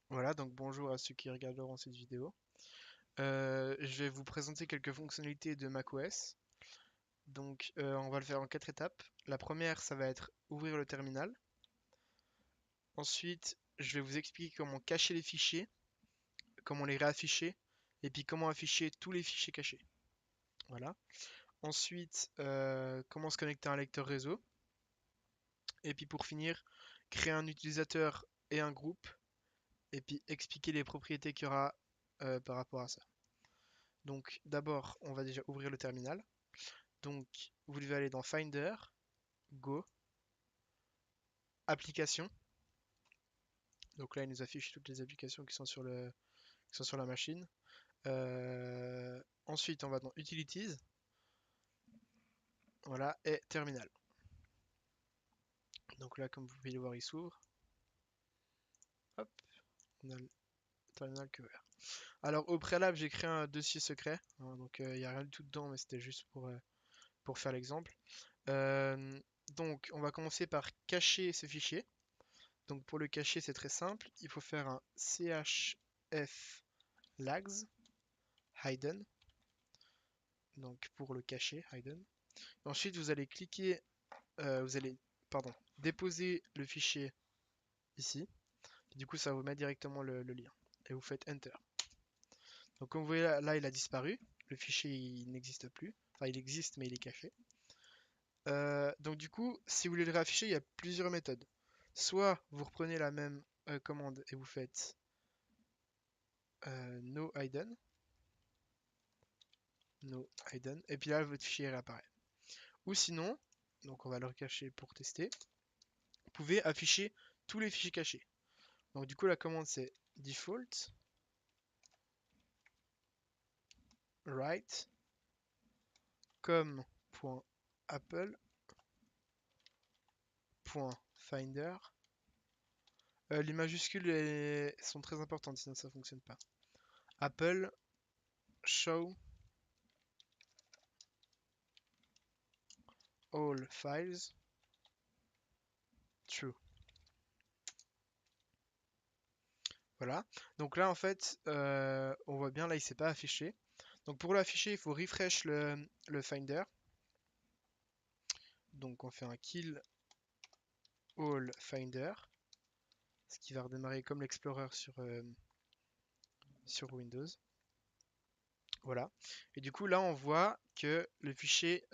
Voilà, donc bonjour à ceux qui regarderont cette vidéo. Je vais vous présenter quelques fonctionnalités de macOS. Donc, on va le faire en 4 étapes. La première, ça va être ouvrir le terminal. Ensuite, je vais vous expliquer comment cacher les fichiers, comment les réafficher, et puis comment afficher tous les fichiers cachés. Voilà. Ensuite, comment se connecter à un lecteur réseau. Et puis pour finir, créer un utilisateur et un groupe, et puis expliquer les propriétés qu'il y aura par rapport à ça. Donc d'abord, on va déjà ouvrir le terminal. Donc vous devez aller dans Finder, Go, Applications. Donc là, il nous affiche toutes les applications qui sont sur la machine. Ensuite, on va dans Utilities. Voilà, et Terminal. Donc là, comme vous pouvez le voir, il s'ouvre. Hop, on a le terminal qui est ouvert. Alors au préalable, j'ai créé un dossier secret. Hein, donc il n'y a rien du tout dedans, mais c'était juste pour faire l'exemple. Euh, donc on va commencer par cacher ce fichier. Donc pour le cacher, c'est très simple. Il faut faire un chf lags hidden. Donc pour le cacher, hidden. Ensuite, vous allez cliquer, vous allez, pardon, déposer le fichier ici. Et du coup, ça va vous mettre directement le lien. Et vous faites Enter. Donc comme vous voyez là, il a disparu. Le fichier, il n'existe plus. Enfin, il existe, mais il est caché. Donc du coup, si vous voulez le réafficher, il y a plusieurs méthodes. Soit vous reprenez la même commande et vous faites no hidden, et puis là votre fichier réapparaît. Ou sinon, donc on va le recacher pour tester, vous pouvez afficher tous les fichiers cachés. Donc du coup la commande c'est default write com.apple.finder. Les majuscules sont très importantes sinon ça fonctionne pas. Apple show all files true. Voilà. Donc là en fait on voit bien là il s'est pas affiché. Donc pour l'afficher il faut refresh le Finder. Donc on fait un kill all Finder. Ce qui va redémarrer comme l'Explorer sur Windows. Voilà. Et du coup là on voit que le fichier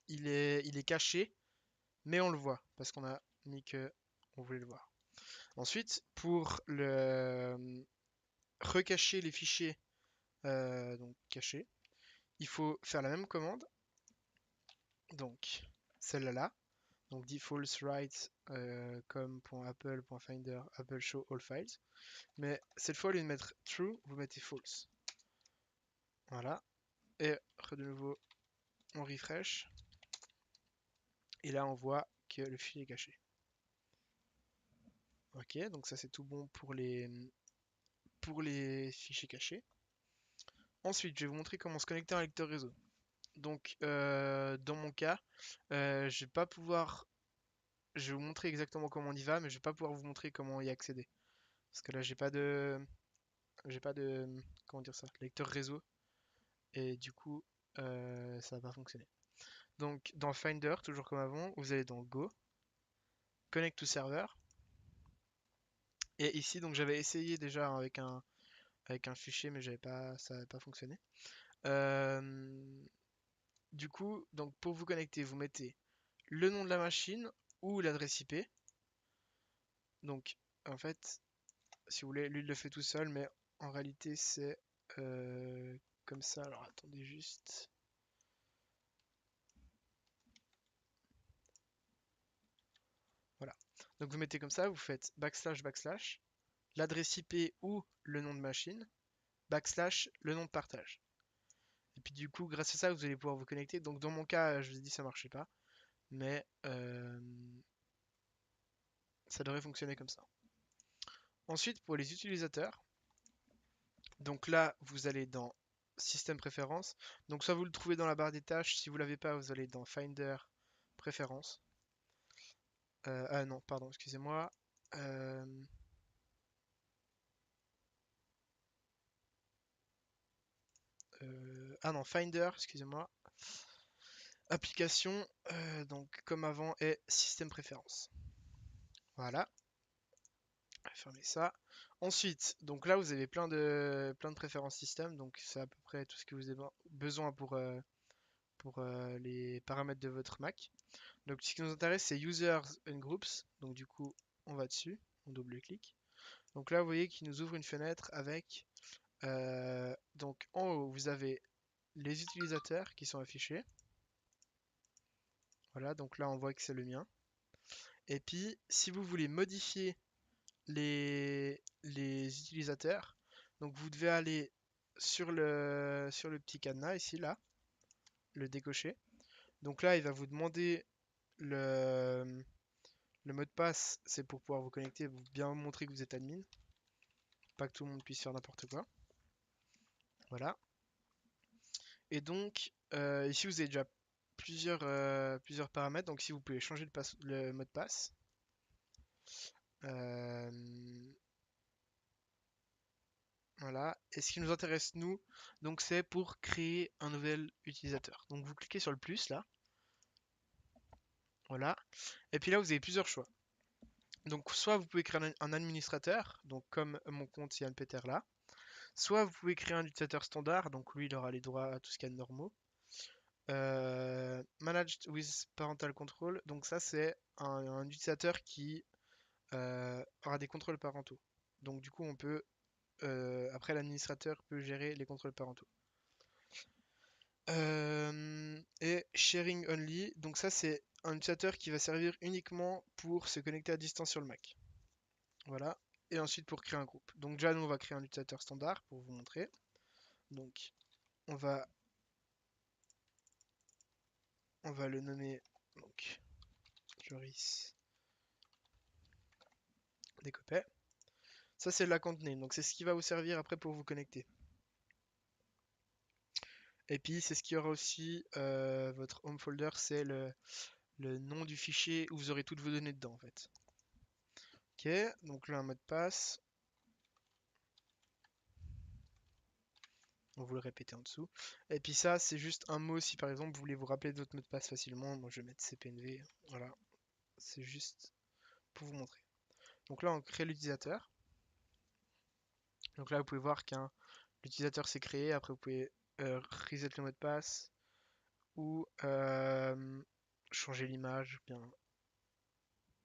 il est caché, mais on le voit parce qu'on a mis que on voulait le voir. Ensuite, pour recacher les fichiers donc cachés, il faut faire la même commande. Donc celle-là, donc default write com.apple.finder apple show all files. Mais cette fois, au lieu de mettre true, vous mettez false. Voilà. Et de nouveau, on refresh. Et là, on voit que le fichier est caché. Ok, donc ça c'est tout bon pour les fichiers cachés. Ensuite, je vais vous montrer comment se connecter à un lecteur réseau. Donc, dans mon cas, je vais pas pouvoir. Je vais vous montrer exactement comment on y va, mais je vais pas pouvoir vous montrer comment y accéder. Parce que là, j'ai pas de, comment dire ça, lecteur réseau. Et du coup, ça va pas fonctionner. Donc, dans Finder, toujours comme avant, vous allez dans Go, Connect to Server. Et ici, donc j'avais essayé déjà avec un fichier, mais ça n'avait pas fonctionné. Euh, du coup, donc pour vous connecter, vous mettez le nom de la machine ou l'adresse IP. Donc, en fait, si vous voulez, lui il le fait tout seul, mais en réalité c'est comme ça. Alors attendez juste. Voilà. Donc vous mettez comme ça, vous faites backslash l'adresse IP ou le nom de machine, backslash le nom de partage. Et puis du coup, grâce à ça, vous allez pouvoir vous connecter. Donc dans mon cas, je vous ai dit ça marchait pas, mais ça devrait fonctionner comme ça. Ensuite, pour les utilisateurs, donc là, vous allez dans système préférences. Donc soit vous le trouvez dans la barre des tâches, si vous l'avez pas, vous allez dans Finder préférences. Ah non, pardon, excusez-moi. Euh, ah non, Finder, excusez-moi. Application, donc comme avant, est système préférences. Voilà, fermez ça. Ensuite, donc là vous avez plein de préférences système, donc c'est à peu près tout ce que vous avez besoin pour les paramètres de votre Mac. Donc ce qui nous intéresse c'est Users and Groups, donc du coup on va dessus, on double-clique. Donc là vous voyez qu'il nous ouvre une fenêtre avec, donc en haut vous avez les utilisateurs qui sont affichés. Voilà, donc là on voit que c'est le mien. Et puis si vous voulez modifier les utilisateurs. Donc vous devez aller sur le petit cadenas ici, là, le décocher. Donc là, il va vous demander le mot de passe, c'est pour pouvoir vous connecter, vous bien montrer que vous êtes admin. Pas que tout le monde puisse faire n'importe quoi. Voilà. Et donc, ici, vous avez déjà plusieurs paramètres. Donc, si vous pouvez changer le mot de passe. Euh, Voilà. Et ce qui nous intéresse, nous, donc c'est pour créer un nouvel utilisateur. Donc vous cliquez sur le plus là. Voilà. Et puis là, vous avez plusieurs choix. Donc soit vous pouvez créer un administrateur, donc comme mon compte Yann Peter là. Soit vous pouvez créer un utilisateur standard, donc lui il aura les droits à tout ce qu'il y a de normaux. Managed with Parental Control, donc ça c'est un utilisateur qui aura des contrôles parentaux. Donc du coup on peut, après l'administrateur peut gérer les contrôles parentaux. Et sharing only, donc ça c'est un utilisateur qui va servir uniquement pour se connecter à distance sur le Mac. Voilà. Et ensuite pour créer un groupe. Donc déjà nous on va créer un utilisateur standard pour vous montrer. Donc on va le nommer donc Joris Descopet. Ça c'est la compte name, donc c'est ce qui va vous servir après pour vous connecter. Et puis c'est ce qui aura aussi votre home folder, c'est le nom du fichier où vous aurez toutes vos données dedans en fait. Ok, donc là un mot de passe. On vous le répétez en dessous. Et puis ça, c'est juste un mot si par exemple vous voulez vous rappeler de votre mot de passe facilement. Moi je vais mettre CPNV. Voilà, c'est juste pour vous montrer. Donc là, on crée l'utilisateur. Donc là, vous pouvez voir qu'un l'utilisateur s'est créé. Après, vous pouvez reset le mot de passe ou changer l'image. Bien.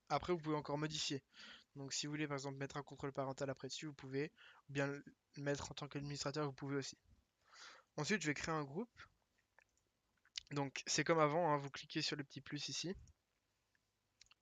Après, vous pouvez encore modifier. Donc si vous voulez par exemple mettre un contrôle parental après dessus, vous pouvez. Ou bien le mettre en tant qu'administrateur, vous pouvez aussi. Ensuite, je vais créer un groupe. Donc c'est comme avant, hein, vous cliquez sur le petit plus ici.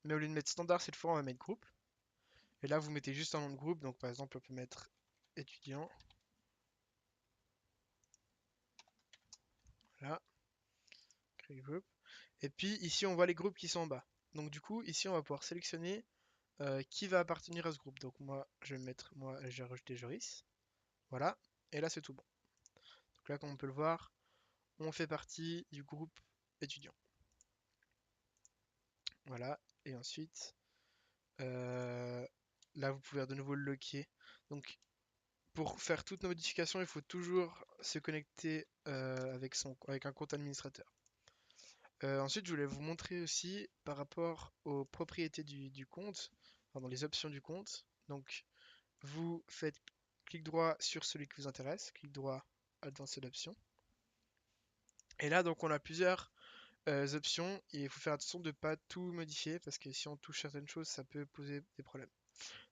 Mais au lieu de mettre standard, cette fois, on va mettre groupe. Et là, vous mettez juste un nom de groupe. Donc par exemple, on peut mettre étudiant. Voilà, créer group. Et puis ici, on voit les groupes qui sont en bas. Donc du coup, ici, on va pouvoir sélectionner qui va appartenir à ce groupe. Donc moi, je vais mettre, moi, j'ai rajouté Joris. Voilà. Et là, c'est tout bon. Donc là, comme on peut le voir, on fait partie du groupe étudiant. Voilà. Et ensuite, euh, là, vous pouvez de nouveau le locker. Donc, pour faire toute modification, il faut toujours se connecter avec un compte administrateur. Ensuite, je voulais vous montrer aussi par rapport aux propriétés du compte, pardon, les options du compte. Donc, vous faites clic droit sur celui qui vous intéresse, clic droit dans cette option. Et là, donc, on a plusieurs options et il faut faire attention de ne pas tout modifier parce que si on touche certaines choses, ça peut poser des problèmes.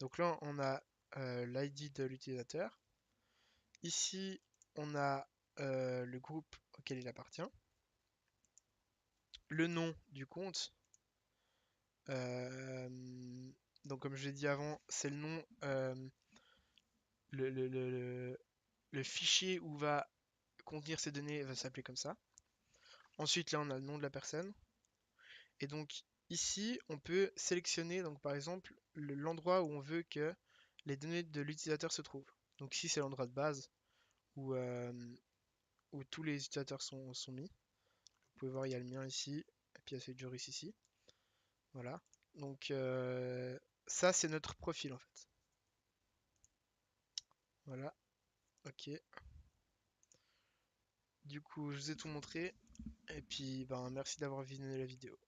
Donc là, on a l'ID de l'utilisateur. Ici, on a le groupe auquel il appartient, le nom du compte. Euh, donc comme je l'ai dit avant, c'est le nom, le, le- le- le- le fichier où va contenir ces données va s'appeler comme ça. Ensuite là on a le nom de la personne. Et donc ici on peut sélectionner donc par exemple l'endroit où on veut que les données de l'utilisateur se trouvent. Donc ici c'est l'endroit de base où où tous les utilisateurs sont mis. Vous pouvez voir, il y a le mien ici, et puis il y a celui de Joris ici. Voilà. Donc ça, c'est notre profil en fait. Voilà. Ok. Du coup, je vous ai tout montré. Et puis, ben, merci d'avoir visionné la vidéo.